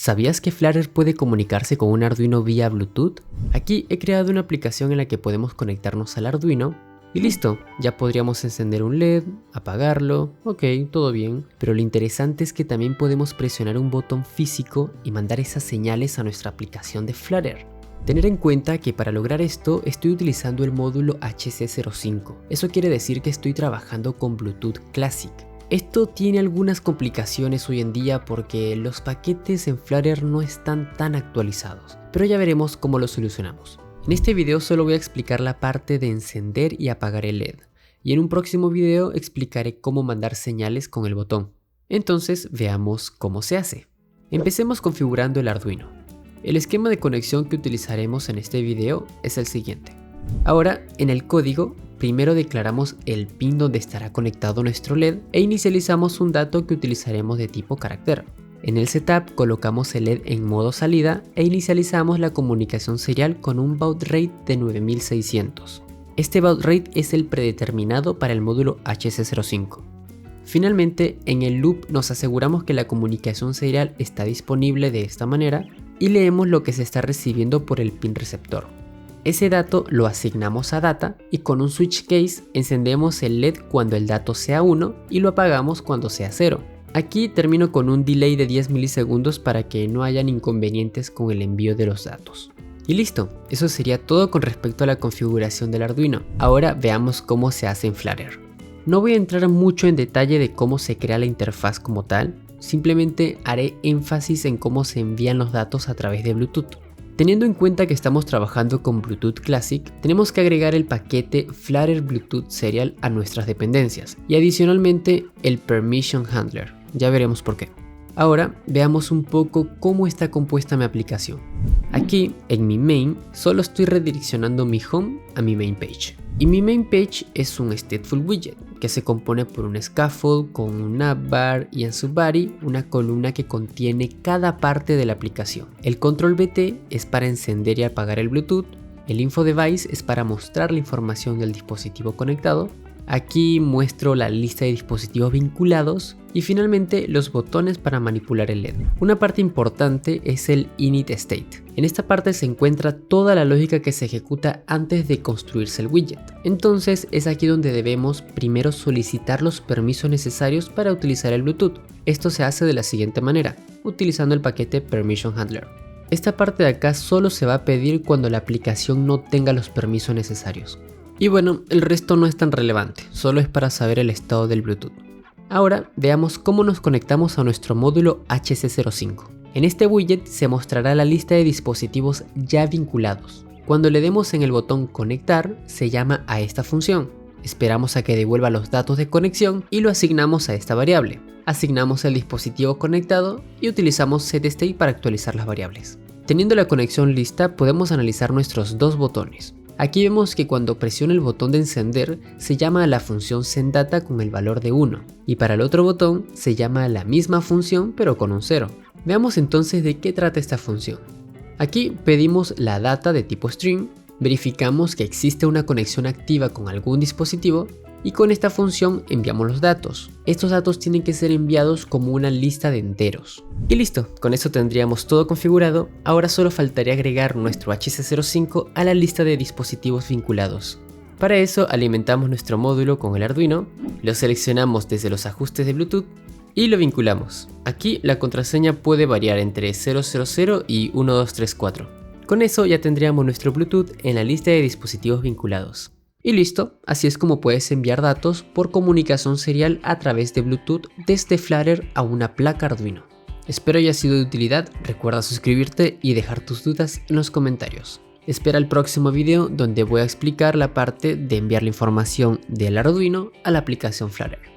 ¿Sabías que Flutter puede comunicarse con un Arduino vía Bluetooth? Aquí he creado una aplicación en la que podemos conectarnos al Arduino y listo, ya podríamos encender un LED, apagarlo, ok, todo bien. Pero lo interesante es que también podemos presionar un botón físico y mandar esas señales a nuestra aplicación de Flutter. Tener en cuenta que para lograr esto estoy utilizando el módulo HC05. Eso quiere decir que estoy trabajando con Bluetooth Classic. Esto tiene algunas complicaciones hoy en día porque los paquetes en Flutter no están tan actualizados, pero ya veremos cómo lo solucionamos. En este video solo voy a explicar la parte de encender y apagar el LED, y en un próximo video explicaré cómo mandar señales con el botón. Entonces veamos cómo se hace. Empecemos configurando el Arduino. El esquema de conexión que utilizaremos en este video es el siguiente. Ahora, en el código, primero declaramos el pin donde estará conectado nuestro LED e inicializamos un dato que utilizaremos de tipo carácter. En el setup colocamos el LED en modo salida e inicializamos la comunicación serial con un baud rate de 9600. Este baud rate es el predeterminado para el módulo HC05. Finalmente, en el loop nos aseguramos que la comunicación serial está disponible de esta manera y leemos lo que se está recibiendo por el pin receptor. Ese dato lo asignamos a data y con un switch case encendemos el LED cuando el dato sea 1 y lo apagamos cuando sea 0. Aquí termino con un delay de 10 milisegundos para que no hayan inconvenientes con el envío de los datos. Y listo, eso sería todo con respecto a la configuración del Arduino. Ahora veamos cómo se hace en Flutter. No voy a entrar mucho en detalle de cómo se crea la interfaz como tal, simplemente haré énfasis en cómo se envían los datos a través de Bluetooth. Teniendo en cuenta que estamos trabajando con Bluetooth Classic, tenemos que agregar el paquete Flutter Bluetooth Serial a nuestras dependencias y adicionalmente el Permission Handler. Ya veremos por qué. Ahora veamos un poco cómo está compuesta mi aplicación. Aquí en mi main solo estoy redireccionando mi home a mi main page. Y mi main page es un stateful widget que se compone por un scaffold con un navbar y en su body una columna que contiene cada parte de la aplicación. El control BT es para encender y apagar el Bluetooth, el info device es para mostrar la información del dispositivo conectado, aquí muestro la lista de dispositivos vinculados y finalmente los botones para manipular el LED. Una parte importante es el init state. En esta parte se encuentra toda la lógica que se ejecuta antes de construirse el widget. Entonces es aquí donde debemos primero solicitar los permisos necesarios para utilizar el Bluetooth. Esto se hace de la siguiente manera, utilizando el paquete Permission Handler. Esta parte de acá solo se va a pedir cuando la aplicación no tenga los permisos necesarios. Y bueno, el resto no es tan relevante, solo es para saber el estado del Bluetooth. Ahora veamos cómo nos conectamos a nuestro módulo HC05. En este widget se mostrará la lista de dispositivos ya vinculados. Cuando le demos en el botón conectar, se llama a esta función. Esperamos a que devuelva los datos de conexión y lo asignamos a esta variable. Asignamos el dispositivo conectado y utilizamos setState para actualizar las variables. Teniendo la conexión lista, podemos analizar nuestros dos botones. Aquí vemos que cuando presiono el botón de encender se llama a la función sendData con el valor de 1 y para el otro botón se llama a la misma función pero con un 0. Veamos entonces de qué trata esta función. Aquí pedimos la data de tipo string, verificamos que existe una conexión activa con algún dispositivo y con esta función enviamos los datos. Estos datos tienen que ser enviados como una lista de enteros. Y listo, con eso tendríamos todo configurado. Ahora solo faltaría agregar nuestro HC05 a la lista de dispositivos vinculados. Para eso alimentamos nuestro módulo con el Arduino, lo seleccionamos desde los ajustes de Bluetooth y lo vinculamos. Aquí la contraseña puede variar entre 000 y 1234. Con eso ya tendríamos nuestro Bluetooth en la lista de dispositivos vinculados. Y listo, así es como puedes enviar datos por comunicación serial a través de Bluetooth desde Flutter a una placa Arduino. Espero haya sido de utilidad, recuerda suscribirte y dejar tus dudas en los comentarios. Espera el próximo video donde voy a explicar la parte de enviar la información del Arduino a la aplicación Flutter.